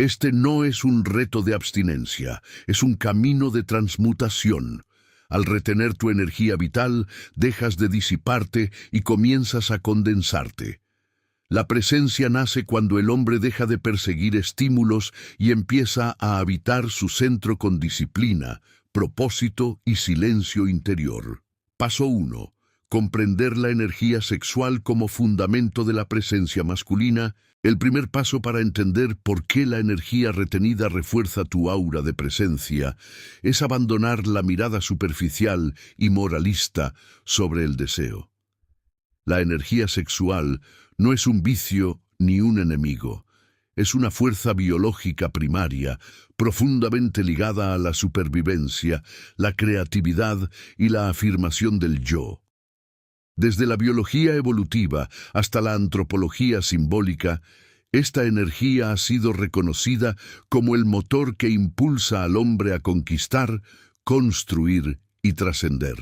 Este no es un reto de abstinencia, es un camino de transmutación. Al retener tu energía vital, dejas de disiparte y comienzas a condensarte. La presencia nace cuando el hombre deja de perseguir estímulos y empieza a habitar su centro con disciplina, propósito y silencio interior. Paso 1. Comprender la energía sexual como fundamento de la presencia masculina. El primer paso para entender por qué la energía retenida refuerza tu aura de presencia es abandonar la mirada superficial y moralista sobre el deseo. La energía sexual no es un vicio ni un enemigo. Es una fuerza biológica primaria, profundamente ligada a la supervivencia, la creatividad y la afirmación del yo. Desde la biología evolutiva hasta la antropología simbólica, esta energía ha sido reconocida como el motor que impulsa al hombre a conquistar, construir y trascender.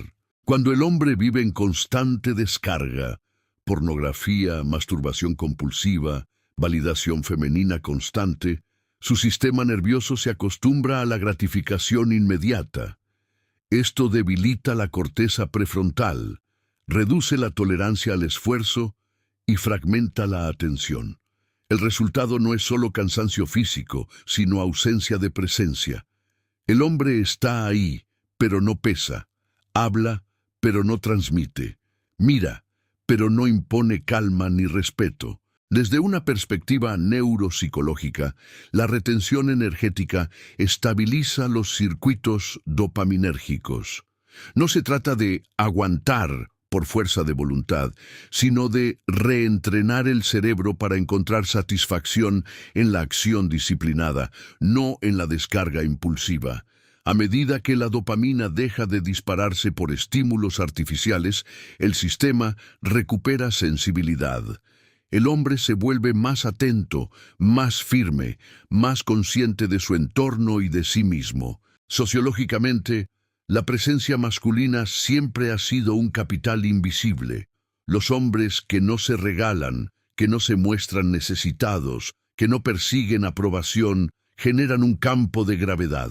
Cuando el hombre vive en constante descarga, pornografía, masturbación compulsiva, validación femenina constante, su sistema nervioso se acostumbra a la gratificación inmediata. Esto debilita la corteza prefrontal, reduce la tolerancia al esfuerzo y fragmenta la atención. El resultado no es solo cansancio físico, sino ausencia de presencia. El hombre está ahí, pero no pesa. Habla, pero no transmite. Mira, pero no impone calma ni respeto. Desde una perspectiva neuropsicológica, la retención energética estabiliza los circuitos dopaminérgicos. No se trata de aguantar por fuerza de voluntad, sino de reentrenar el cerebro para encontrar satisfacción en la acción disciplinada, no en la descarga impulsiva. A medida que la dopamina deja de dispararse por estímulos artificiales, el sistema recupera sensibilidad. El hombre se vuelve más atento, más firme, más consciente de su entorno y de sí mismo. Sociológicamente, la presencia masculina siempre ha sido un capital invisible. Los hombres que no se regalan, que no se muestran necesitados, que no persiguen aprobación, generan un campo de gravedad.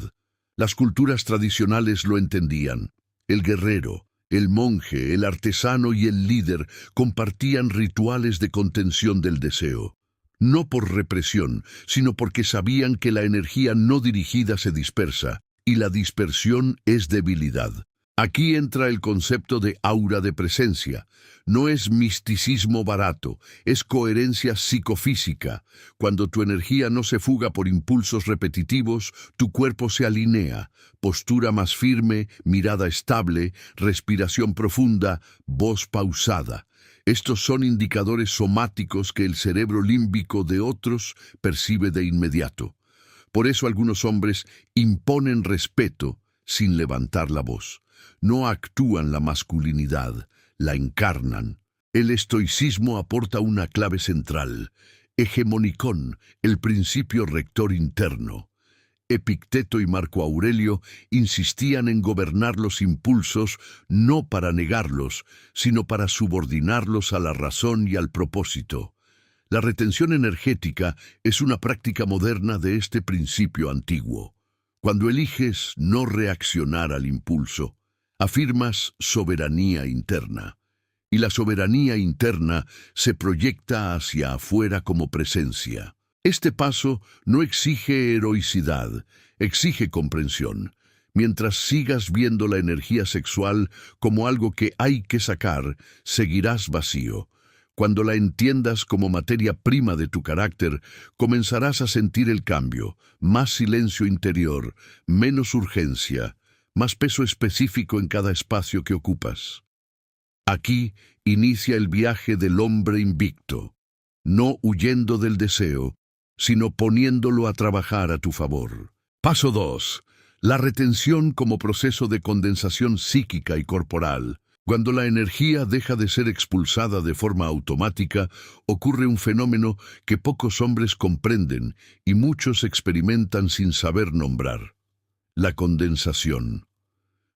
Las culturas tradicionales lo entendían. El guerrero, el monje, el artesano y el líder compartían rituales de contención del deseo. No por represión, sino porque sabían que la energía no dirigida se dispersa, y la dispersión es debilidad. Aquí entra el concepto de aura de presencia. No es misticismo barato, es coherencia psicofísica. Cuando tu energía no se fuga por impulsos repetitivos, tu cuerpo se alinea. Postura más firme, mirada estable, respiración profunda, voz pausada. Estos son indicadores somáticos que el cerebro límbico de otros percibe de inmediato. Por eso algunos hombres imponen respeto sin levantar la voz. No actúan la masculinidad, la encarnan. El estoicismo aporta una clave central. Hegemonicón, el principio rector interno. Epicteto y Marco Aurelio insistían en gobernar los impulsos no para negarlos, sino para subordinarlos a la razón y al propósito. La retención energética es una práctica moderna de este principio antiguo. Cuando eliges no reaccionar al impulso, afirmas soberanía interna. Y la soberanía interna se proyecta hacia afuera como presencia. Este paso no exige heroicidad, exige comprensión. Mientras sigas viendo la energía sexual como algo que hay que sacar, seguirás vacío. Cuando la entiendas como materia prima de tu carácter, comenzarás a sentir el cambio, más silencio interior, menos urgencia, más peso específico en cada espacio que ocupas. Aquí inicia el viaje del hombre invicto, no huyendo del deseo, sino poniéndolo a trabajar a tu favor. Paso 2. La retención como proceso de condensación psíquica y corporal. Cuando la energía deja de ser expulsada de forma automática, ocurre un fenómeno que pocos hombres comprenden y muchos experimentan sin saber nombrar: la condensación.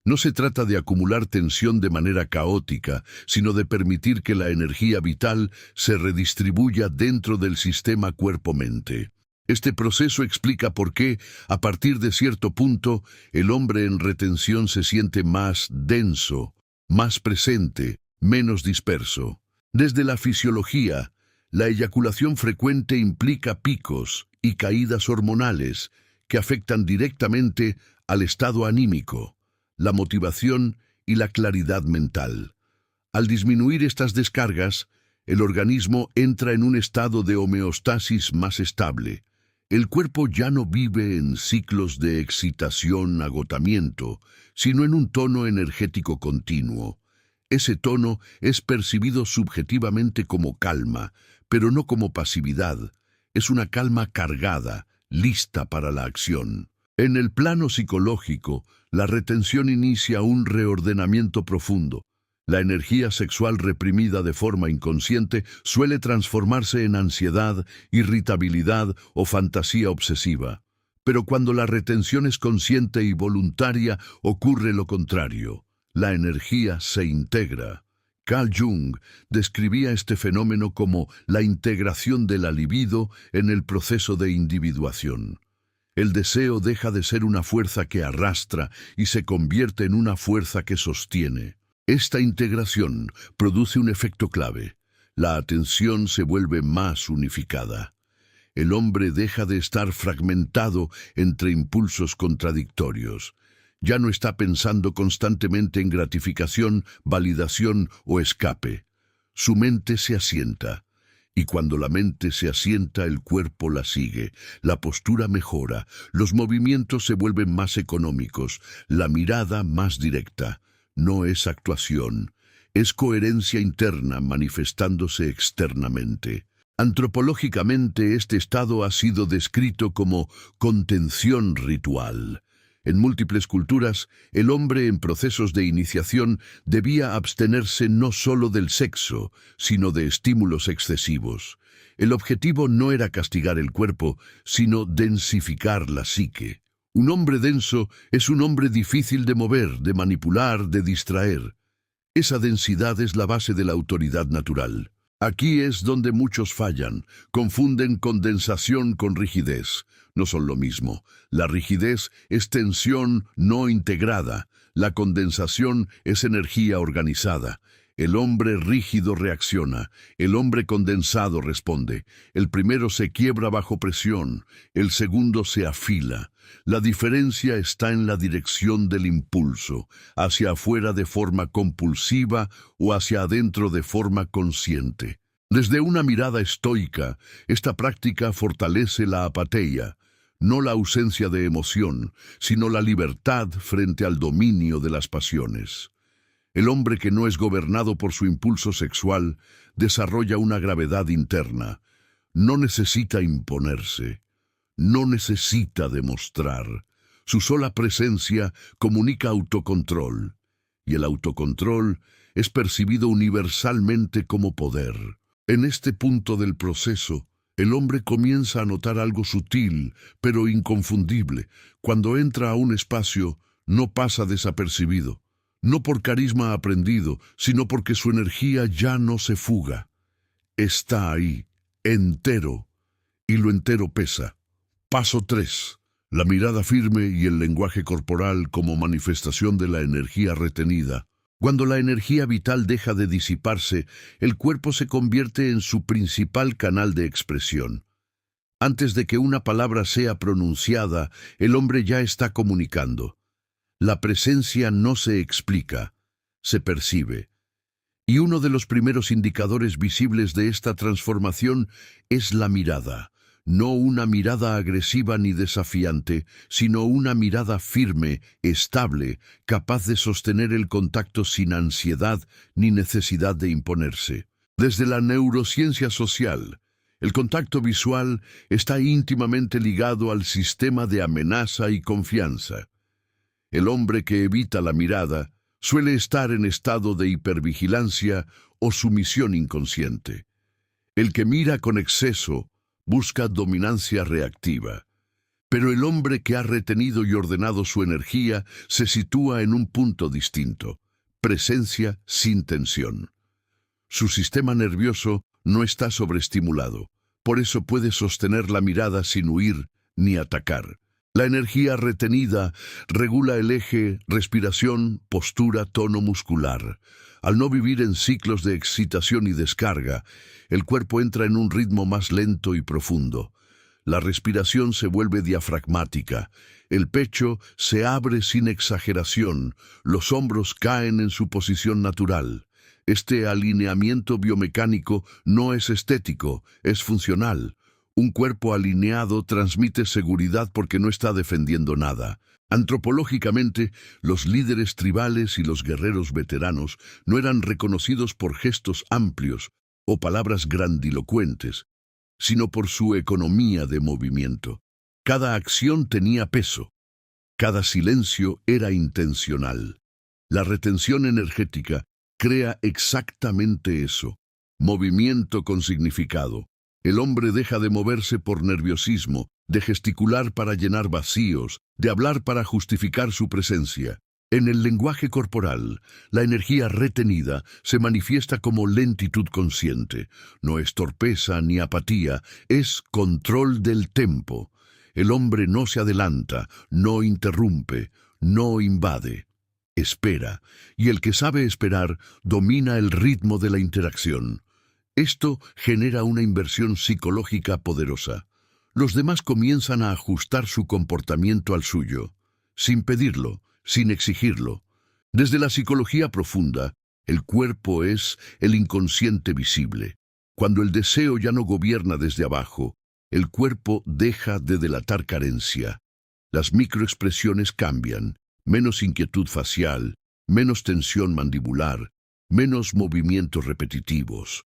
No se trata de acumular tensión de manera caótica, sino de permitir que la energía vital se redistribuya dentro del sistema cuerpo-mente. Este proceso explica por qué, a partir de cierto punto, el hombre en retención se siente más denso, más presente, menos disperso. Desde la fisiología, la eyaculación frecuente implica picos y caídas hormonales que afectan directamente al estado anímico, la motivación y la claridad mental. Al disminuir estas descargas, el organismo entra en un estado de homeostasis más estable. El cuerpo ya no vive en ciclos de excitación-agotamiento, sino en un tono energético continuo. Ese tono es percibido subjetivamente como calma, pero no como pasividad. Es una calma cargada, lista para la acción. En el plano psicológico, la retención inicia un reordenamiento profundo. La energía sexual reprimida de forma inconsciente suele transformarse en ansiedad, irritabilidad o fantasía obsesiva. Pero cuando la retención es consciente y voluntaria, ocurre lo contrario. La energía se integra. Carl Jung describía este fenómeno como la integración de la libido en el proceso de individuación. El deseo deja de ser una fuerza que arrastra y se convierte en una fuerza que sostiene. Esta integración produce un efecto clave. La atención se vuelve más unificada. El hombre deja de estar fragmentado entre impulsos contradictorios. Ya no está pensando constantemente en gratificación, validación o escape. Su mente se asienta. Y cuando la mente se asienta, el cuerpo la sigue, la postura mejora, los movimientos se vuelven más económicos, la mirada más directa. No es actuación, es coherencia interna manifestándose externamente. Antropológicamente, este estado ha sido descrito como contención ritual. En múltiples culturas, el hombre en procesos de iniciación debía abstenerse no solo del sexo, sino de estímulos excesivos. El objetivo no era castigar el cuerpo, sino densificar la psique. Un hombre denso es un hombre difícil de mover, de manipular, de distraer. Esa densidad es la base de la autoridad natural. Aquí es donde muchos fallan, confunden condensación con rigidez. No son lo mismo. La rigidez es tensión no integrada. La condensación es energía organizada. El hombre rígido reacciona. El hombre condensado responde. El primero se quiebra bajo presión. El segundo se afila. La diferencia está en la dirección del impulso, hacia afuera de forma compulsiva o hacia adentro de forma consciente. Desde una mirada estoica, esta práctica fortalece la apateia, no la ausencia de emoción, sino la libertad frente al dominio de las pasiones. El hombre que no es gobernado por su impulso sexual desarrolla una gravedad interna. No necesita imponerse. No necesita demostrar. Su sola presencia comunica autocontrol, y el autocontrol es percibido universalmente como poder. En este punto del proceso, el hombre comienza a notar algo sutil, pero inconfundible. Cuando entra a un espacio, no pasa desapercibido. No por carisma aprendido, sino porque su energía ya no se fuga. Está ahí, entero, y lo entero pesa. Paso 3. La mirada firme y el lenguaje corporal como manifestación de la energía retenida. Cuando la energía vital deja de disiparse, el cuerpo se convierte en su principal canal de expresión. Antes de que una palabra sea pronunciada, el hombre ya está comunicando. La presencia no se explica, se percibe. Y uno de los primeros indicadores visibles de esta transformación es la mirada. No una mirada agresiva ni desafiante, sino una mirada firme, estable, capaz de sostener el contacto sin ansiedad ni necesidad de imponerse. Desde la neurociencia social, el contacto visual está íntimamente ligado al sistema de amenaza y confianza. El hombre que evita la mirada suele estar en estado de hipervigilancia o sumisión inconsciente. El que mira con exceso busca dominancia reactiva. Pero el hombre que ha retenido y ordenado su energía se sitúa en un punto distinto, presencia sin tensión. Su sistema nervioso no está sobreestimulado, Por eso puede sostener la mirada sin huir ni atacar. La energía retenida regula el eje, respiración, postura, tono muscular. Al no vivir en ciclos de excitación y descarga, el cuerpo entra en un ritmo más lento y profundo. La respiración se vuelve diafragmática, el pecho se abre sin exageración, los hombros caen en su posición natural. Este alineamiento biomecánico no es estético, es funcional. Un cuerpo alineado transmite seguridad porque no está defendiendo nada. Antropológicamente, los líderes tribales y los guerreros veteranos no eran reconocidos por gestos amplios o palabras grandilocuentes, sino por su economía de movimiento. Cada acción tenía peso, cada silencio era intencional. La retención energética crea exactamente eso, movimiento con significado. El hombre deja de moverse por nerviosismo, de gesticular para llenar vacíos, de hablar para justificar su presencia. En el lenguaje corporal, la energía retenida se manifiesta como lentitud consciente. No es torpeza ni apatía, es control del tempo. El hombre no se adelanta, no interrumpe, no invade. Espera, y el que sabe esperar domina el ritmo de la interacción. Esto genera una inversión psicológica poderosa. Los demás comienzan a ajustar su comportamiento al suyo, sin pedirlo, sin exigirlo. Desde la psicología profunda, el cuerpo es el inconsciente visible. Cuando el deseo ya no gobierna desde abajo, el cuerpo deja de delatar carencia. Las microexpresiones cambian, menos inquietud facial, menos tensión mandibular, menos movimientos repetitivos.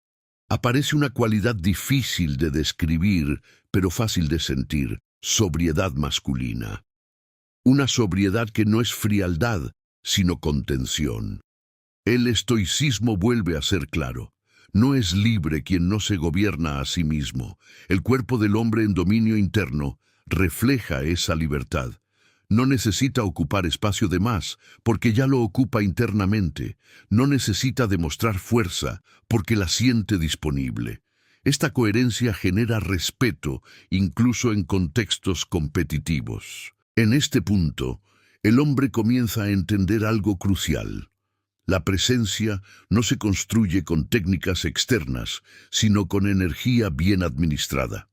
Aparece una cualidad difícil de describir, pero fácil de sentir, sobriedad masculina. Una sobriedad que no es frialdad, sino contención. El estoicismo vuelve a ser claro. No es libre quien no se gobierna a sí mismo. El cuerpo del hombre en dominio interno refleja esa libertad. No necesita ocupar espacio de más, porque ya lo ocupa internamente. No necesita demostrar fuerza, porque la siente disponible. Esta coherencia genera respeto, incluso en contextos competitivos. En este punto, el hombre comienza a entender algo crucial. La presencia no se construye con técnicas externas, sino con energía bien administrada.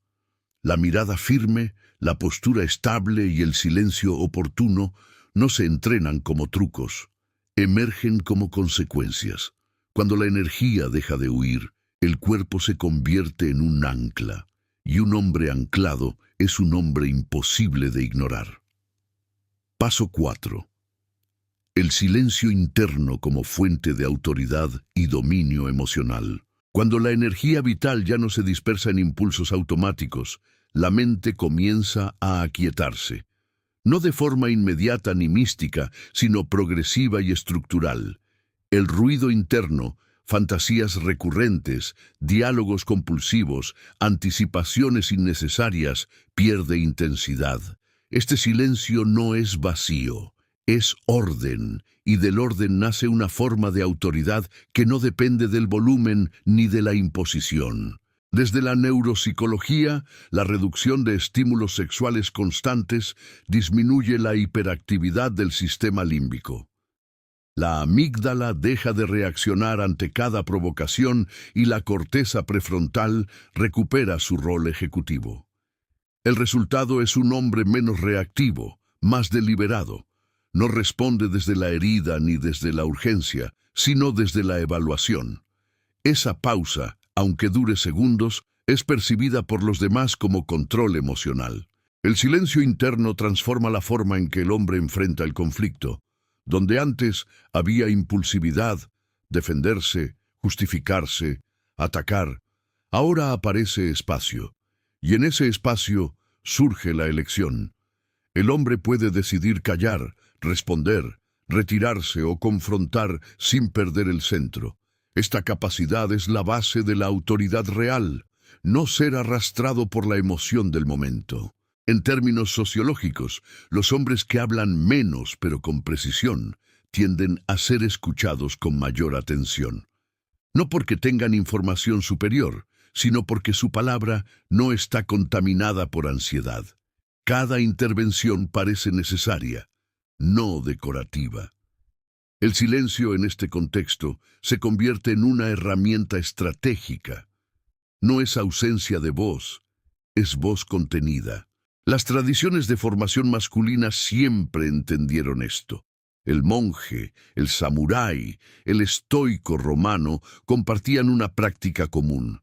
La mirada firme, la postura estable y el silencio oportuno no se entrenan como trucos, emergen como consecuencias. Cuando la energía deja de huir, el cuerpo se convierte en un ancla, y un hombre anclado es un hombre imposible de ignorar. Paso 4. El silencio interno como fuente de autoridad y dominio emocional. Cuando la energía vital ya no se dispersa en impulsos automáticos, la mente comienza a aquietarse. No de forma inmediata ni mística, sino progresiva y estructural. El ruido interno, fantasías recurrentes, diálogos compulsivos, anticipaciones innecesarias, pierde intensidad. Este silencio no es vacío, es orden, y del orden nace una forma de autoridad que no depende del volumen ni de la imposición. Desde la neuropsicología, la reducción de estímulos sexuales constantes disminuye la hiperactividad del sistema límbico. La amígdala deja de reaccionar ante cada provocación y la corteza prefrontal recupera su rol ejecutivo. El resultado es un hombre menos reactivo, más deliberado. No responde desde la herida ni desde la urgencia, sino desde la evaluación. Esa pausa, aunque dure segundos, es percibida por los demás como control emocional. El silencio interno transforma la forma en que el hombre enfrenta el conflicto. Donde antes había impulsividad, defenderse, justificarse, atacar, ahora aparece espacio. Y en ese espacio surge la elección. El hombre puede decidir callar, responder, retirarse o confrontar sin perder el centro. Esta capacidad es la base de la autoridad real, no ser arrastrado por la emoción del momento. En términos sociológicos, los hombres que hablan menos pero con precisión tienden a ser escuchados con mayor atención. No porque tengan información superior, sino porque su palabra no está contaminada por ansiedad. Cada intervención parece necesaria, no decorativa. El silencio en este contexto se convierte en una herramienta estratégica. No es ausencia de voz, es voz contenida. Las tradiciones de formación masculina siempre entendieron esto. El monje, el samurái, el estoico romano compartían una práctica común: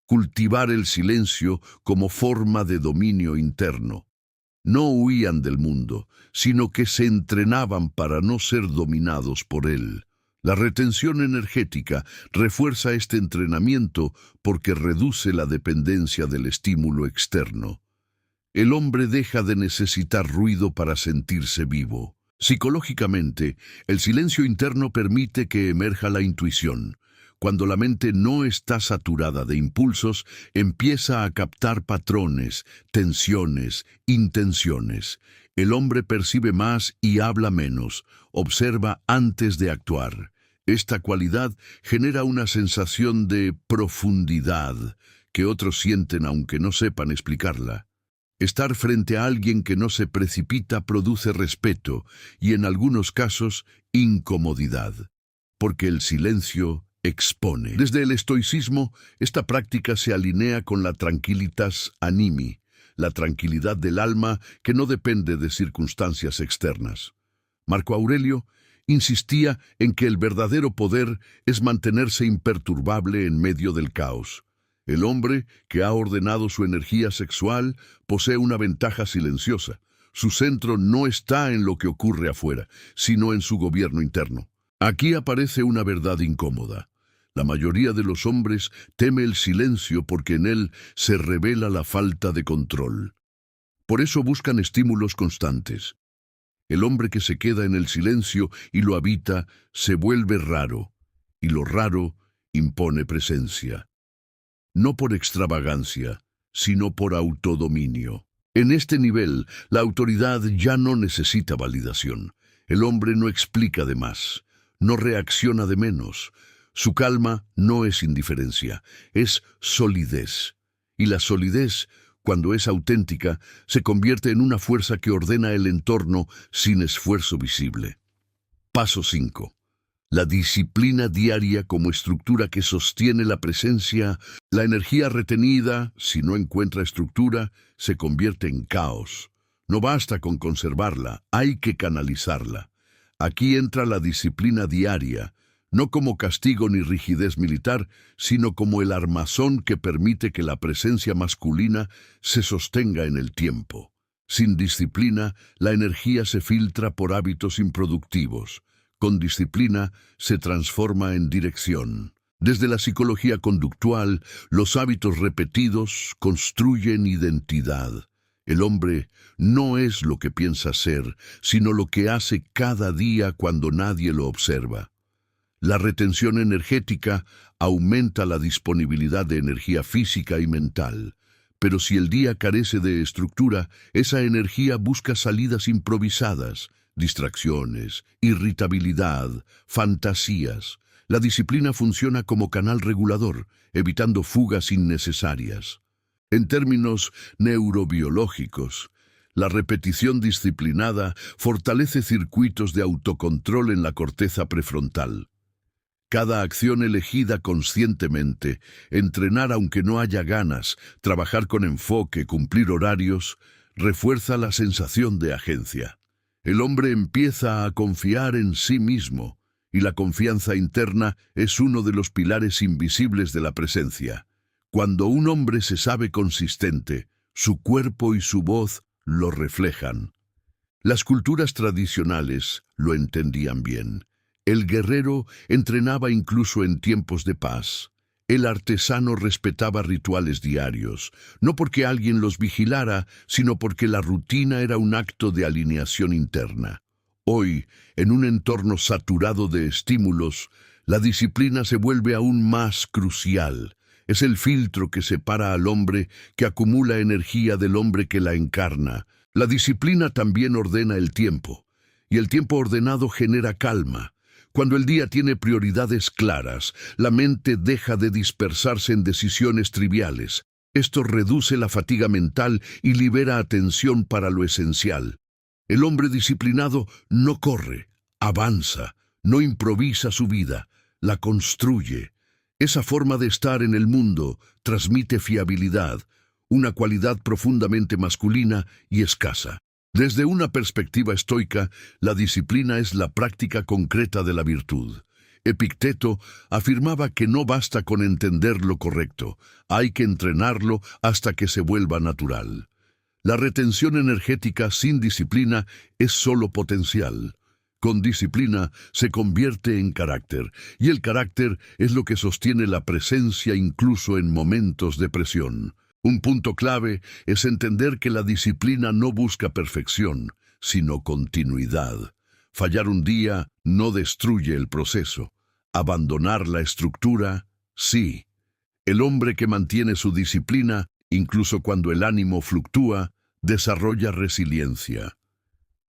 cultivar el silencio como forma de dominio interno. No huían del mundo, sino que se entrenaban para no ser dominados por él. La retención energética refuerza este entrenamiento porque reduce la dependencia del estímulo externo. El hombre deja de necesitar ruido para sentirse vivo. Psicológicamente, el silencio interno permite que emerja la intuición. Cuando la mente no está saturada de impulsos, empieza a captar patrones, tensiones, intenciones. El hombre percibe más y habla menos, observa antes de actuar. Esta cualidad genera una sensación de profundidad que otros sienten aunque no sepan explicarla. Estar frente a alguien que no se precipita produce respeto y, en algunos casos, incomodidad, porque el silencio expone. Desde el estoicismo, esta práctica se alinea con la tranquilitas animi, la tranquilidad del alma que no depende de circunstancias externas. Marco Aurelio insistía en que el verdadero poder es mantenerse imperturbable en medio del caos. El hombre que ha ordenado su energía sexual posee una ventaja silenciosa. Su centro no está en lo que ocurre afuera, sino en su gobierno interno. Aquí aparece una verdad incómoda. La mayoría de los hombres teme el silencio porque en él se revela la falta de control. Por eso buscan estímulos constantes. El hombre que se queda en el silencio y lo habita se vuelve raro, y lo raro impone presencia. No por extravagancia, sino por autodominio. En este nivel, la autoridad ya no necesita validación. El hombre no explica de más, no reacciona de menos. Su calma no es indiferencia, es solidez. Y la solidez, cuando es auténtica, se convierte en una fuerza que ordena el entorno sin esfuerzo visible. Paso 5. La disciplina diaria como estructura que sostiene la presencia. La energía retenida, si no encuentra estructura, se convierte en caos. No basta con conservarla, hay que canalizarla. Aquí entra la disciplina diaria, no como castigo ni rigidez militar, sino como el armazón que permite que la presencia masculina se sostenga en el tiempo. Sin disciplina, la energía se filtra por hábitos improductivos. Con disciplina, se transforma en dirección. Desde la psicología conductual, los hábitos repetidos construyen identidad. El hombre no es lo que piensa ser, sino lo que hace cada día cuando nadie lo observa. La retención energética aumenta la disponibilidad de energía física y mental. Pero si el día carece de estructura, esa energía busca salidas improvisadas, distracciones, irritabilidad, fantasías. La disciplina funciona como canal regulador, evitando fugas innecesarias. En términos neurobiológicos, la repetición disciplinada fortalece circuitos de autocontrol en la corteza prefrontal. Cada acción elegida conscientemente, entrenar aunque no haya ganas, trabajar con enfoque, cumplir horarios, refuerza la sensación de agencia. El hombre empieza a confiar en sí mismo, y la confianza interna es uno de los pilares invisibles de la presencia. Cuando un hombre se sabe consistente, su cuerpo y su voz lo reflejan. Las culturas tradicionales lo entendían bien. El guerrero entrenaba incluso en tiempos de paz. El artesano respetaba rituales diarios, no porque alguien los vigilara, sino porque la rutina era un acto de alineación interna. Hoy, en un entorno saturado de estímulos, la disciplina se vuelve aún más crucial. Es el filtro que separa al hombre que acumula energía del hombre que la encarna. La disciplina también ordena el tiempo, y el tiempo ordenado genera calma. Cuando el día tiene prioridades claras, la mente deja de dispersarse en decisiones triviales. Esto reduce la fatiga mental y libera atención para lo esencial. El hombre disciplinado no corre, avanza, no improvisa su vida, la construye. Esa forma de estar en el mundo transmite fiabilidad, una cualidad profundamente masculina y escasa. Desde una perspectiva estoica, la disciplina es la práctica concreta de la virtud. Epicteto afirmaba que no basta con entender lo correcto, hay que entrenarlo hasta que se vuelva natural. La retención energética sin disciplina es solo potencial. Con disciplina se convierte en carácter, y el carácter es lo que sostiene la presencia incluso en momentos de presión. Un punto clave es entender que la disciplina no busca perfección, sino continuidad. Fallar un día no destruye el proceso. Abandonar la estructura, sí. El hombre que mantiene su disciplina, incluso cuando el ánimo fluctúa, desarrolla resiliencia.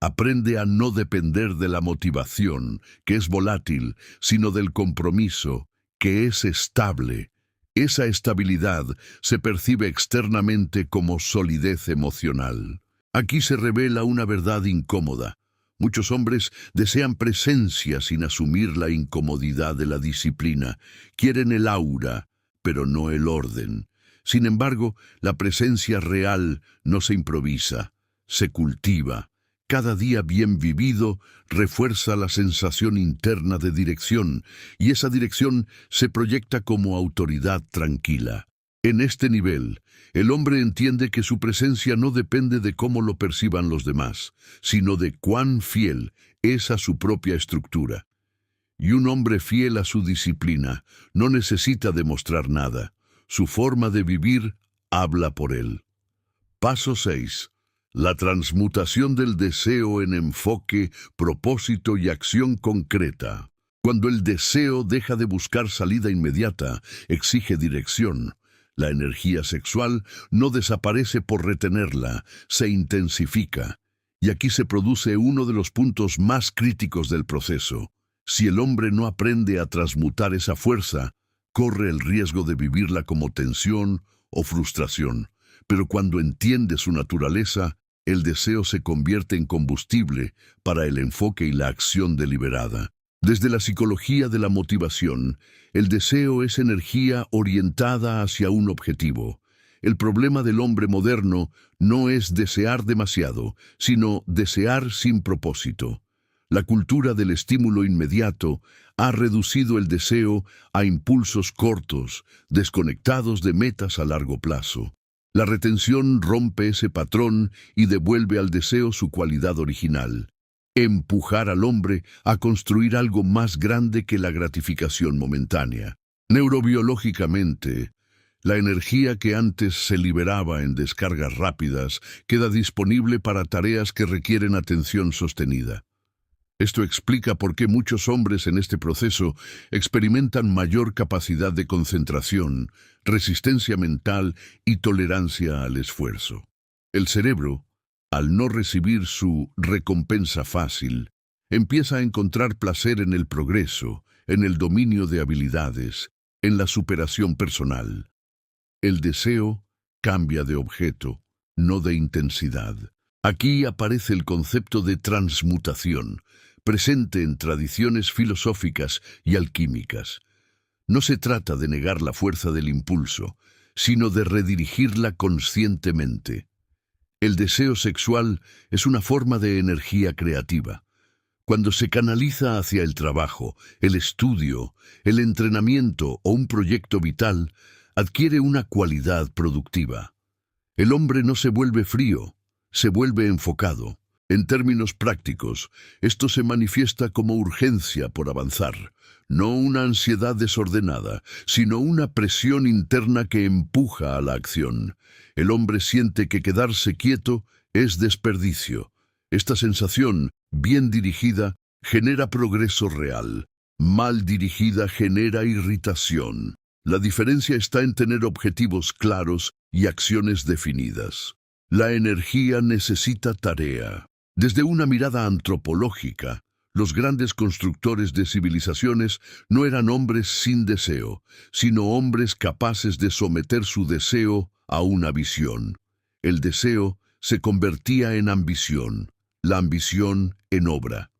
Aprende a no depender de la motivación, que es volátil, sino del compromiso, que es estable. Esa estabilidad se percibe externamente como solidez emocional. Aquí se revela una verdad incómoda. Muchos hombres desean presencia sin asumir la incomodidad de la disciplina. Quieren el aura, pero no el orden. Sin embargo, la presencia real no se improvisa, se cultiva. Cada día bien vivido refuerza la sensación interna de dirección, y esa dirección se proyecta como autoridad tranquila. En este nivel, el hombre entiende que su presencia no depende de cómo lo perciban los demás, sino de cuán fiel es a su propia estructura. Y un hombre fiel a su disciplina no necesita demostrar nada. Su forma de vivir habla por él. Paso 6. La transmutación del deseo en enfoque, propósito y acción concreta. Cuando el deseo deja de buscar salida inmediata, exige dirección. La energía sexual no desaparece por retenerla, se intensifica. Y aquí se produce uno de los puntos más críticos del proceso. Si el hombre no aprende a transmutar esa fuerza, corre el riesgo de vivirla como tensión o frustración. Pero cuando entiende su naturaleza, el deseo se convierte en combustible para el enfoque y la acción deliberada. Desde la psicología de la motivación, el deseo es energía orientada hacia un objetivo. El problema del hombre moderno no es desear demasiado, sino desear sin propósito. La cultura del estímulo inmediato ha reducido el deseo a impulsos cortos, desconectados de metas a largo plazo. La retención rompe ese patrón y devuelve al deseo su cualidad original. Empujar al hombre a construir algo más grande que la gratificación momentánea. Neurobiológicamente, la energía que antes se liberaba en descargas rápidas queda disponible para tareas que requieren atención sostenida. Esto explica por qué muchos hombres en este proceso experimentan mayor capacidad de concentración, resistencia mental y tolerancia al esfuerzo. El cerebro, al no recibir su recompensa fácil, empieza a encontrar placer en el progreso, en el dominio de habilidades, en la superación personal. El deseo cambia de objeto, no de intensidad. Aquí aparece el concepto de transmutación, presente en tradiciones filosóficas y alquímicas. No se trata de negar la fuerza del impulso, sino de redirigirla conscientemente. El deseo sexual es una forma de energía creativa. Cuando se canaliza hacia el trabajo, el estudio, el entrenamiento o un proyecto vital, adquiere una cualidad productiva. El hombre no se vuelve frío, se vuelve enfocado. En términos prácticos, esto se manifiesta como urgencia por avanzar, no una ansiedad desordenada, sino una presión interna que empuja a la acción. El hombre siente que quedarse quieto es desperdicio. Esta sensación, bien dirigida, genera progreso real. Mal dirigida genera irritación. La diferencia está en tener objetivos claros y acciones definidas. La energía necesita tarea. Desde una mirada antropológica, Los grandes constructores de civilizaciones no eran hombres sin deseo, sino hombres capaces de someter su deseo a una visión. El deseo se convertía en ambición, la ambición en obra.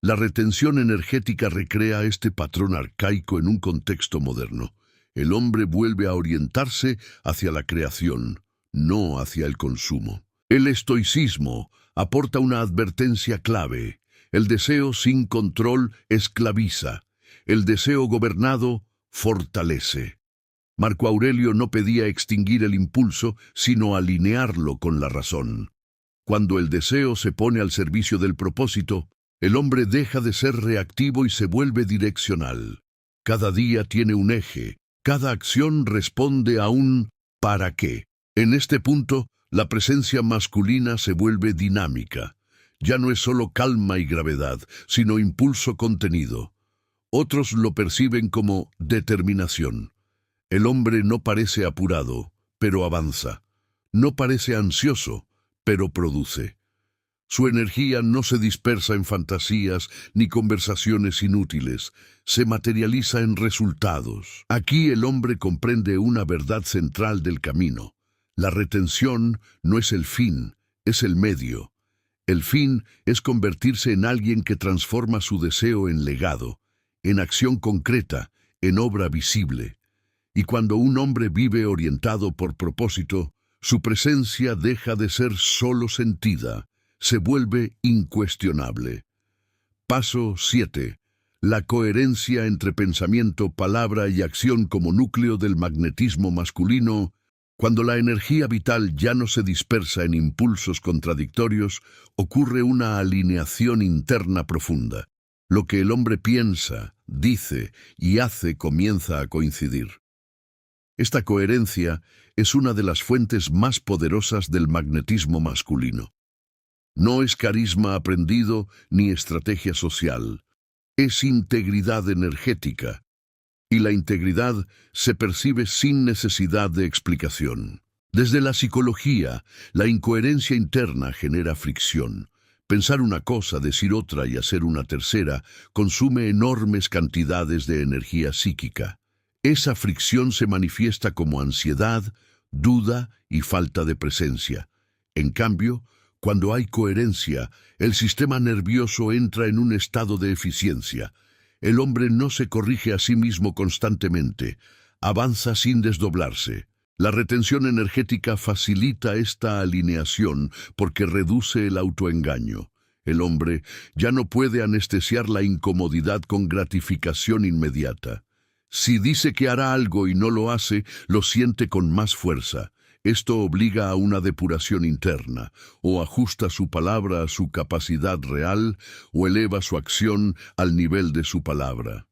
La retención energética recrea este patrón arcaico en un contexto moderno. El hombre vuelve a orientarse hacia la creación, no hacia el consumo. El estoicismo aporta una advertencia clave. El deseo sin control esclaviza. El deseo gobernado fortalece. Marco Aurelio no pedía extinguir el impulso, sino alinearlo con la razón. Cuando el deseo se pone al servicio del propósito, el hombre deja de ser reactivo y se vuelve direccional. Cada día tiene un eje, cada acción responde a un ¿para qué? En este punto, la presencia masculina se vuelve dinámica. Ya no es solo calma y gravedad, sino impulso contenido. Otros lo perciben como determinación. El hombre no parece apurado, pero avanza. No parece ansioso, pero produce. Su energía no se dispersa en fantasías ni conversaciones inútiles, se materializa en resultados. Aquí el hombre comprende una verdad central del camino. La retención no es el fin, es el medio. El fin es convertirse en alguien que transforma su deseo en legado, en acción concreta, en obra visible. Y cuando un hombre vive orientado por propósito, su presencia deja de ser solo sentida, se vuelve incuestionable. Paso 7. La coherencia entre pensamiento, palabra y acción como núcleo del magnetismo masculino. Cuando la energía vital ya no se dispersa en impulsos contradictorios, ocurre una alineación interna profunda. Lo que el hombre piensa, dice y hace comienza a coincidir. Esta coherencia es una de las fuentes más poderosas del magnetismo masculino. No es carisma aprendido ni estrategia social, es integridad energética. Y la integridad se percibe sin necesidad de explicación. Desde la psicología, la incoherencia interna genera fricción. Pensar una cosa, decir otra y hacer una tercera consume enormes cantidades de energía psíquica. Esa fricción se manifiesta como ansiedad, duda y falta de presencia. En cambio, cuando hay coherencia, el sistema nervioso entra en un estado de eficiencia. El hombre no se corrige a sí mismo constantemente, avanza sin desdoblarse. La retención energética facilita esta alineación porque reduce el autoengaño. El hombre ya no puede anestesiar la incomodidad con gratificación inmediata. Si dice que hará algo y no lo hace, lo siente con más fuerza. Esto obliga a una depuración interna, o ajusta su palabra a su capacidad real, o eleva su acción al nivel de su palabra.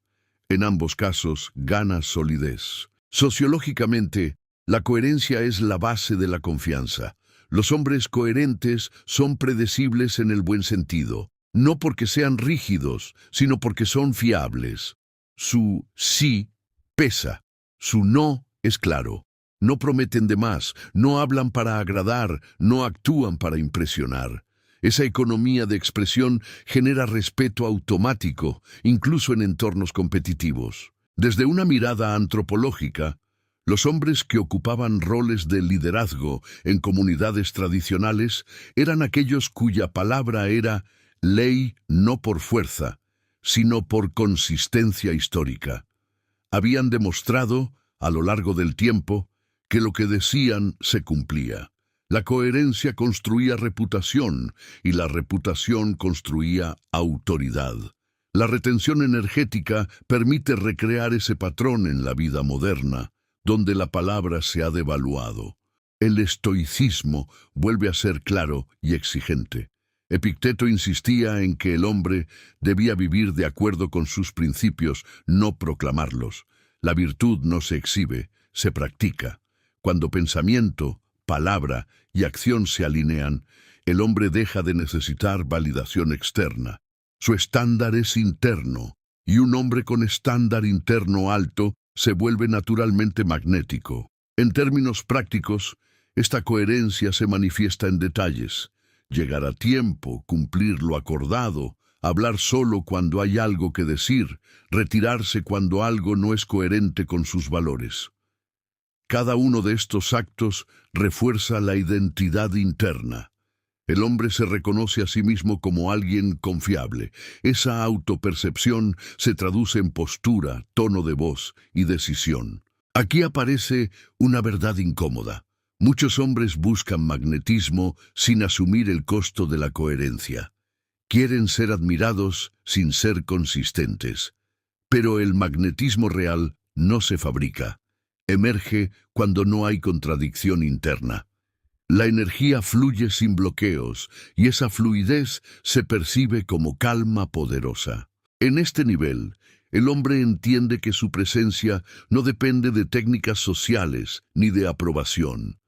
En ambos casos, gana solidez. Sociológicamente, la coherencia es la base de la confianza. Los hombres coherentes son predecibles en el buen sentido, no porque sean rígidos, sino porque son fiables. Su sí pesa, su no es claro. No prometen de más, no hablan para agradar, no actúan para impresionar. Esa economía de expresión genera respeto automático, incluso en entornos competitivos. Desde una mirada antropológica, los hombres que ocupaban roles de liderazgo en comunidades tradicionales eran aquellos cuya palabra era ley no por fuerza, sino por consistencia histórica. Habían demostrado, a lo largo del tiempo, que lo que decían se cumplía. La coherencia construía reputación y la reputación construía autoridad. La retención energética permite recrear ese patrón en la vida moderna, donde la palabra se ha devaluado. El estoicismo vuelve a ser claro y exigente. Epicteto insistía en que el hombre debía vivir de acuerdo con sus principios, no proclamarlos. La virtud no se exhibe, se practica. Cuando pensamiento, palabra y acción se alinean, el hombre deja de necesitar validación externa. Su estándar es interno, y un hombre con estándar interno alto se vuelve naturalmente magnético. En términos prácticos, esta coherencia se manifiesta en detalles. Llegar a tiempo, cumplir lo acordado, hablar solo cuando hay algo que decir, retirarse cuando algo no es coherente con sus valores. Cada uno de estos actos refuerza la identidad interna. El hombre se reconoce a sí mismo como alguien confiable. Esa autopercepción se traduce en postura, tono de voz y decisión. Aquí aparece una verdad incómoda. Muchos hombres buscan magnetismo sin asumir el costo de la coherencia. Quieren ser admirados sin ser consistentes. Pero el magnetismo real no se fabrica. Emerge cuando no hay contradicción interna. La energía fluye sin bloqueos y esa fluidez se percibe como calma poderosa. En este nivel, el hombre entiende que su presencia no depende de técnicas sociales ni de aprobación.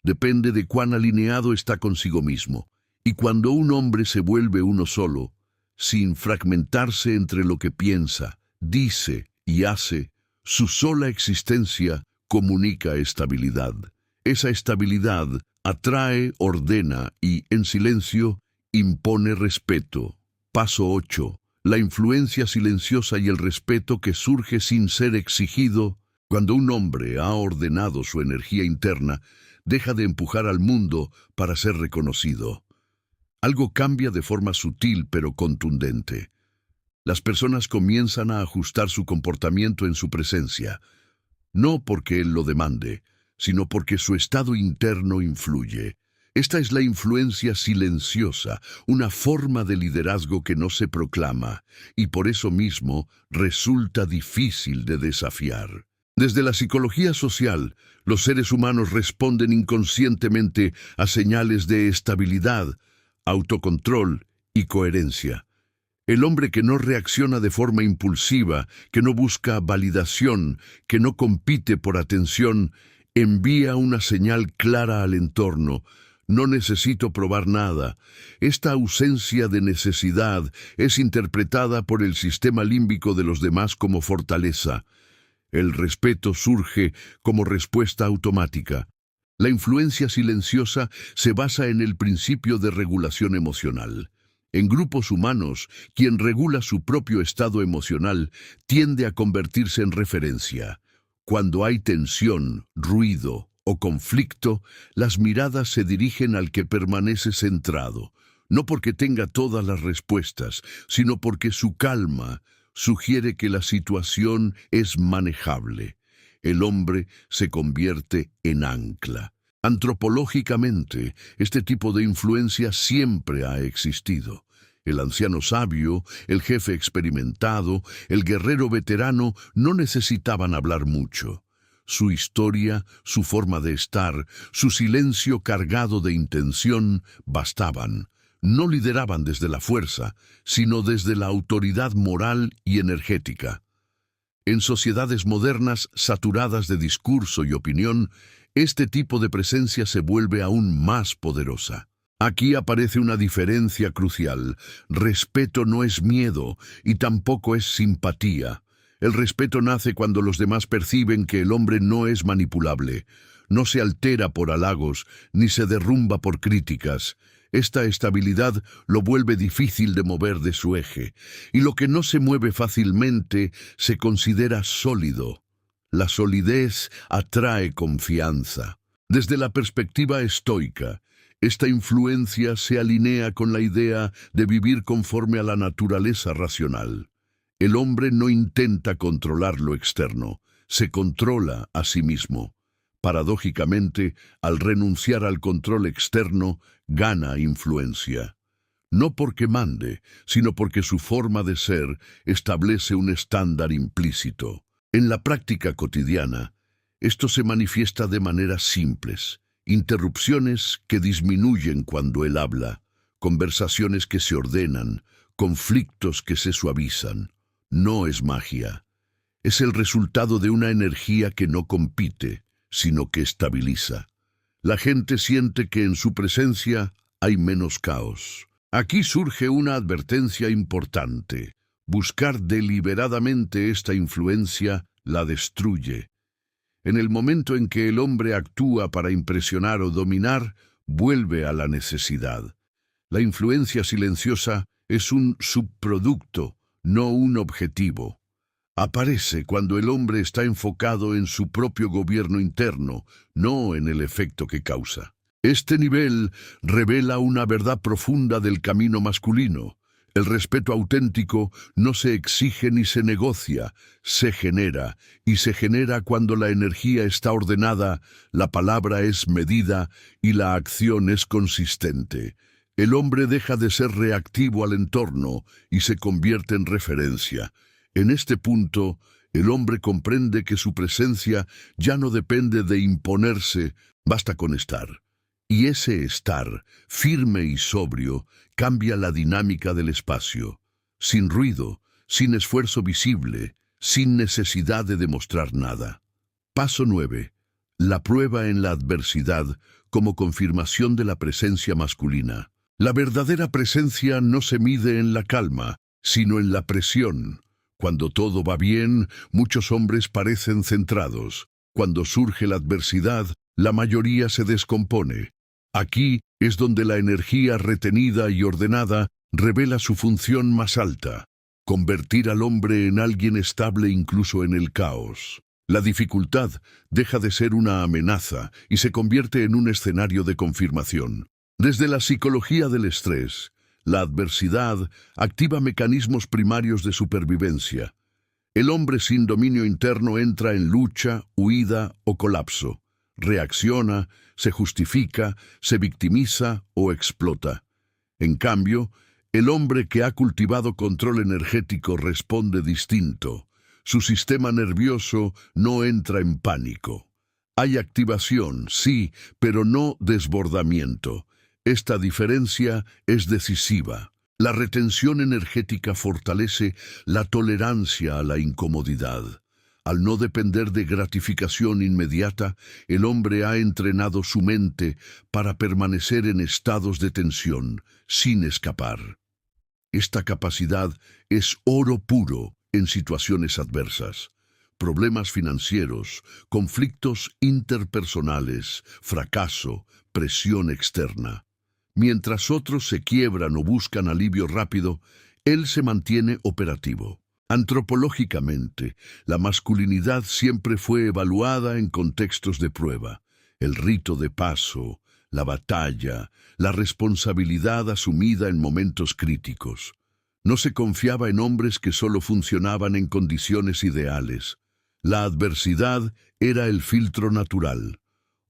Depende de cuán alineado está consigo mismo. Y cuando un hombre se vuelve uno solo, sin fragmentarse entre lo que piensa, dice y hace, su sola existencia comunica estabilidad. Esa estabilidad atrae, ordena y, en silencio, impone respeto. Paso 8. La influencia silenciosa y el respeto que surge sin ser exigido. Cuando un hombre ha ordenado su energía interna, deja de empujar al mundo para ser reconocido. Algo cambia de forma sutil pero contundente. Las personas comienzan a ajustar su comportamiento en su presencia, no porque él lo demande, sino porque su estado interno influye. Esta es la influencia silenciosa, una forma de liderazgo que no se proclama, y por eso mismo resulta difícil de desafiar. Desde la psicología social, los seres humanos responden inconscientemente a señales de estabilidad, autocontrol y coherencia. El hombre que no reacciona de forma impulsiva, que no busca validación, que no compite por atención, envía una señal clara al entorno. No necesito probar nada. Esta ausencia de necesidad es interpretada por el sistema límbico de los demás como fortaleza. El respeto surge como respuesta automática. La influencia silenciosa se basa en el principio de regulación emocional. En grupos humanos, quien regula su propio estado emocional tiende a convertirse en referencia. Cuando hay tensión, ruido o conflicto, las miradas se dirigen al que permanece centrado, no porque tenga todas las respuestas, sino porque su calma sugiere que la situación es manejable. El hombre se convierte en ancla. Antropológicamente, este tipo de influencia siempre ha existido. El anciano sabio, el jefe experimentado, el guerrero veterano no necesitaban hablar mucho. Su historia, su forma de estar, su silencio cargado de intención bastaban. No lideraban desde la fuerza, sino desde la autoridad moral y energética. En sociedades modernas saturadas de discurso y opinión, este tipo de presencia se vuelve aún más poderosa. Aquí aparece una diferencia crucial. Respeto no es miedo y tampoco es simpatía. El respeto nace cuando los demás perciben que el hombre no es manipulable, no se altera por halagos ni se derrumba por críticas. Esta estabilidad lo vuelve difícil de mover de su eje, y lo que no se mueve fácilmente se considera sólido. La solidez atrae confianza. Desde la perspectiva estoica, esta influencia se alinea con la idea de vivir conforme a la naturaleza racional. El hombre no intenta controlar lo externo, se controla a sí mismo. Paradójicamente, al renunciar al control externo, gana influencia. No porque mande, sino porque su forma de ser establece un estándar implícito. En la práctica cotidiana, esto se manifiesta de maneras simples. Interrupciones que disminuyen cuando él habla, conversaciones que se ordenan, conflictos que se suavizan. No es magia. Es el resultado de una energía que no compite, sino que estabiliza. La gente siente que en su presencia hay menos caos. Aquí surge una advertencia importante. Buscar deliberadamente esta influencia la destruye. En el momento en que el hombre actúa para impresionar o dominar, vuelve a la necesidad. La influencia silenciosa es un subproducto, no un objetivo. Aparece cuando el hombre está enfocado en su propio gobierno interno, no en el efecto que causa. Este nivel revela una verdad profunda del camino masculino. El respeto auténtico no se exige ni se negocia, se genera, y se genera cuando la energía está ordenada, la palabra es medida y la acción es consistente. El hombre deja de ser reactivo al entorno y se convierte en referencia. En este punto, el hombre comprende que su presencia ya no depende de imponerse, basta con estar. Y ese estar, firme y sobrio, cambia la dinámica del espacio, sin ruido, sin esfuerzo visible, sin necesidad de demostrar nada. Paso 9. La prueba en la adversidad como confirmación de la presencia masculina. La verdadera presencia no se mide en la calma, sino en la presión. Cuando todo va bien, muchos hombres parecen centrados. Cuando surge la adversidad, la mayoría se descompone. Aquí es donde la energía retenida y ordenada revela su función más alta, convertir al hombre en alguien estable incluso en el caos. La dificultad deja de ser una amenaza y se convierte en un escenario de confirmación. Desde la psicología del estrés, la adversidad activa mecanismos primarios de supervivencia. El hombre sin dominio interno entra en lucha, huida o colapso. Reacciona, se justifica, se victimiza o explota. En cambio, el hombre que ha cultivado control energético responde distinto. Su sistema nervioso no entra en pánico. Hay activación, sí, pero no desbordamiento. Esta diferencia es decisiva. La retención energética fortalece la tolerancia a la incomodidad. Al no depender de gratificación inmediata, el hombre ha entrenado su mente para permanecer en estados de tensión, sin escapar. Esta capacidad es oro puro en situaciones adversas. Problemas financieros, conflictos interpersonales, fracaso, presión externa. Mientras otros se quiebran o buscan alivio rápido, él se mantiene operativo. Antropológicamente, la masculinidad siempre fue evaluada en contextos de prueba. El rito de paso, la batalla, la responsabilidad asumida en momentos críticos. No se confiaba en hombres que solo funcionaban en condiciones ideales. La adversidad era el filtro natural.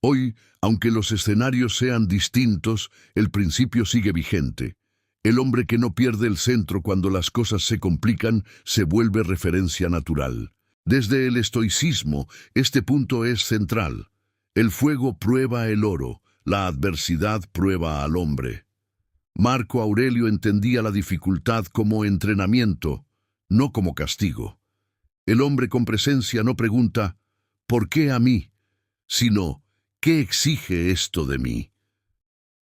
Hoy, aunque los escenarios sean distintos, el principio sigue vigente. El hombre que no pierde el centro cuando las cosas se complican se vuelve referencia natural. Desde el estoicismo, este punto es central. El fuego prueba el oro, la adversidad prueba al hombre. Marco Aurelio entendía la dificultad como entrenamiento, no como castigo. El hombre con presencia no pregunta, ¿por qué a mí?, sino, ¿qué exige esto de mí?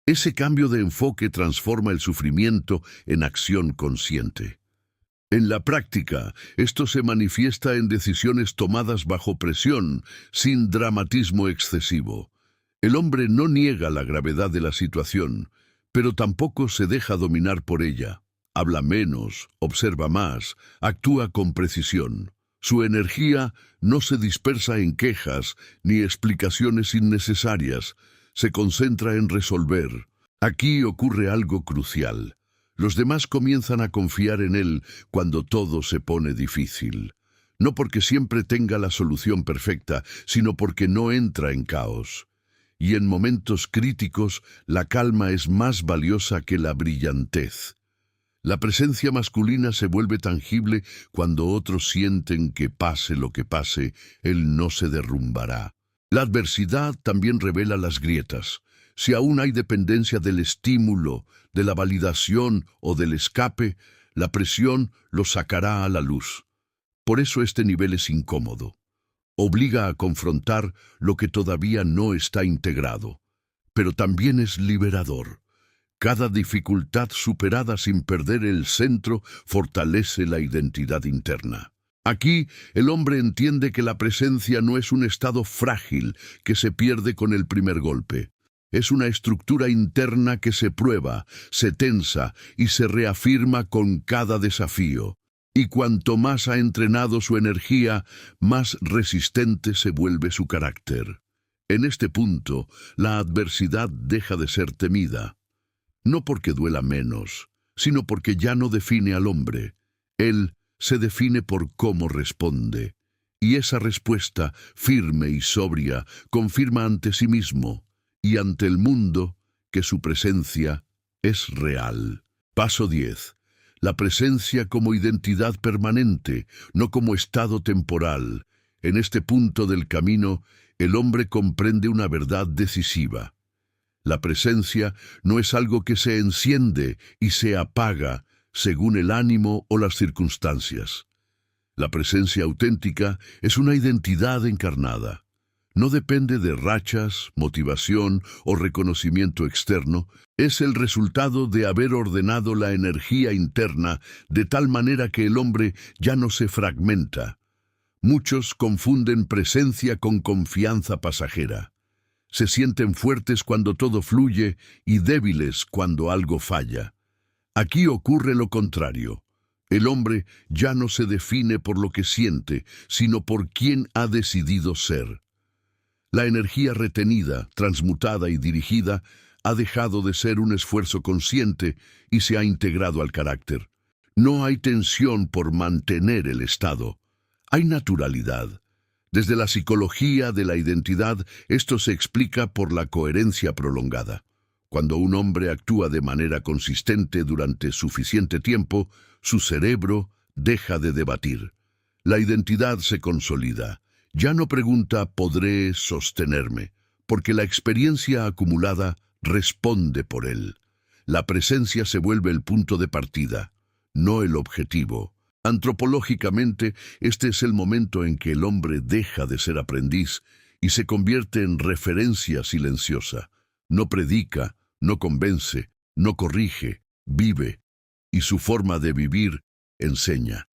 Ese cambio de enfoque transforma el sufrimiento en acción consciente. En la práctica, esto se manifiesta en decisiones tomadas bajo presión, sin dramatismo excesivo. El hombre no niega la gravedad de la situación, pero tampoco se deja dominar por ella. Habla menos, observa más, actúa con precisión. Su energía no se dispersa en quejas ni explicaciones innecesarias, se concentra en resolver. Aquí ocurre algo crucial. Los demás comienzan a confiar en él cuando todo se pone difícil. No porque siempre tenga la solución perfecta, sino porque no entra en caos. Y en momentos críticos, la calma es más valiosa que la brillantez. La presencia masculina se vuelve tangible cuando otros sienten que pase lo que pase, él no se derrumbará. La adversidad también revela las grietas. Si aún hay dependencia del estímulo, de la validación o del escape, la presión lo sacará a la luz. Por eso este nivel es incómodo. Obliga a confrontar lo que todavía no está integrado. Pero también es liberador. Cada dificultad superada sin perder el centro fortalece la identidad interna. Aquí, el hombre entiende que la presencia no es un estado frágil que se pierde con el primer golpe. Es una estructura interna que se prueba, se tensa y se reafirma con cada desafío. Y cuanto más ha entrenado su energía, más resistente se vuelve su carácter. En este punto, la adversidad deja de ser temida. No porque duela menos, sino porque ya no define al hombre. Él se define por cómo responde. Y esa respuesta, firme y sobria, confirma ante sí mismo y ante el mundo que su presencia es real. Paso 10. La presencia como identidad permanente, no como estado temporal. En este punto del camino, el hombre comprende una verdad decisiva. La presencia no es algo que se enciende y se apaga según el ánimo o las circunstancias. La presencia auténtica es una identidad encarnada. No depende de rachas, motivación o reconocimiento externo, es el resultado de haber ordenado la energía interna de tal manera que el hombre ya no se fragmenta. Muchos confunden presencia con confianza pasajera. Se sienten fuertes cuando todo fluye y débiles cuando algo falla. Aquí ocurre lo contrario. El hombre ya no se define por lo que siente, sino por quién ha decidido ser. La energía retenida, transmutada y dirigida ha dejado de ser un esfuerzo consciente y se ha integrado al carácter. No hay tensión por mantener el estado. Hay naturalidad. Desde la psicología de la identidad, esto se explica por la coherencia prolongada. Cuando un hombre actúa de manera consistente durante suficiente tiempo, su cerebro deja de debatir. La identidad se consolida. Ya no pregunta ¿podré sostenerme? Porque la experiencia acumulada responde por él. La presencia se vuelve el punto de partida, no el objetivo. Antropológicamente, este es el momento en que el hombre deja de ser aprendiz y se convierte en referencia silenciosa. No predica, no convence, no corrige, vive, y su forma de vivir enseña.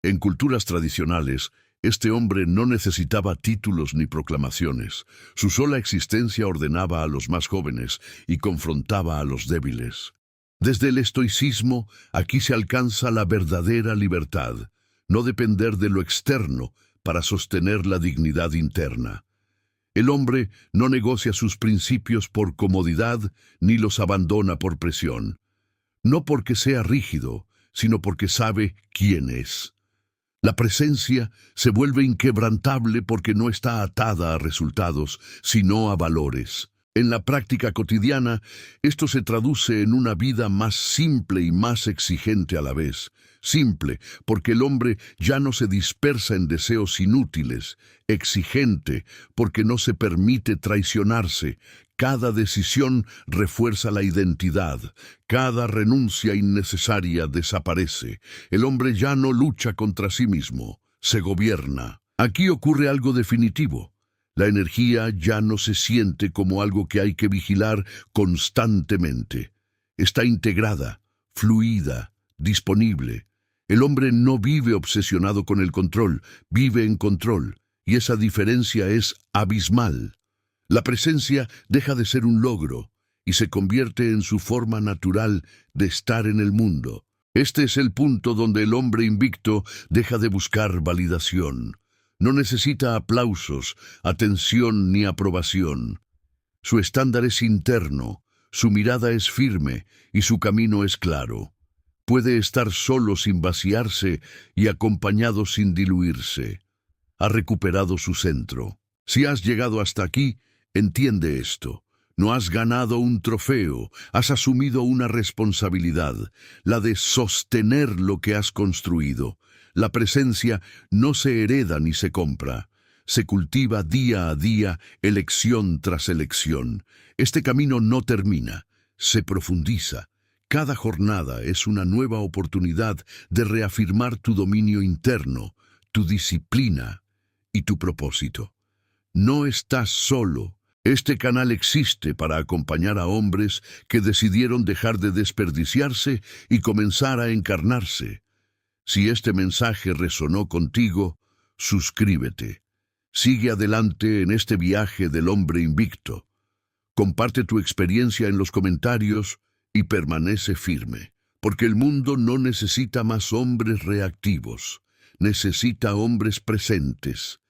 En culturas tradicionales, este hombre no necesitaba títulos ni proclamaciones. Su sola existencia ordenaba a los más jóvenes y confrontaba a los débiles. Desde el estoicismo, aquí se alcanza la verdadera libertad, no depender de lo externo para sostener la dignidad interna. El hombre no negocia sus principios por comodidad ni los abandona por presión. No porque sea rígido, sino porque sabe quién es. La presencia se vuelve inquebrantable porque no está atada a resultados, sino a valores. En la práctica cotidiana, esto se traduce en una vida más simple y más exigente a la vez. Simple, porque el hombre ya no se dispersa en deseos inútiles. Exigente, porque no se permite traicionarse. Cada decisión refuerza la identidad. Cada renuncia innecesaria desaparece. El hombre ya no lucha contra sí mismo. Se gobierna. Aquí ocurre algo definitivo. La energía ya no se siente como algo que hay que vigilar constantemente. Está integrada, fluida, disponible. El hombre no vive obsesionado con el control, vive en control, y esa diferencia es abismal. La presencia deja de ser un logro y se convierte en su forma natural de estar en el mundo. Este es el punto donde el hombre invicto deja de buscar validación. No necesita aplausos, atención ni aprobación. Su estándar es interno, su mirada es firme y su camino es claro. Puede estar solo sin vaciarse y acompañado sin diluirse. Ha recuperado su centro. Si has llegado hasta aquí, entiende esto. No has ganado un trofeo, has asumido una responsabilidad, la de sostener lo que has construido. La presencia no se hereda ni se compra. Se cultiva día a día, elección tras elección. Este camino no termina, se profundiza. Cada jornada es una nueva oportunidad de reafirmar tu dominio interno, tu disciplina y tu propósito. No estás solo. Este canal existe para acompañar a hombres que decidieron dejar de desperdiciarse y comenzar a encarnarse. Si este mensaje resonó contigo, suscríbete. Sigue adelante en este viaje del hombre invicto. Comparte tu experiencia en los comentarios y permanece firme, porque el mundo no necesita más hombres reactivos, necesita hombres presentes,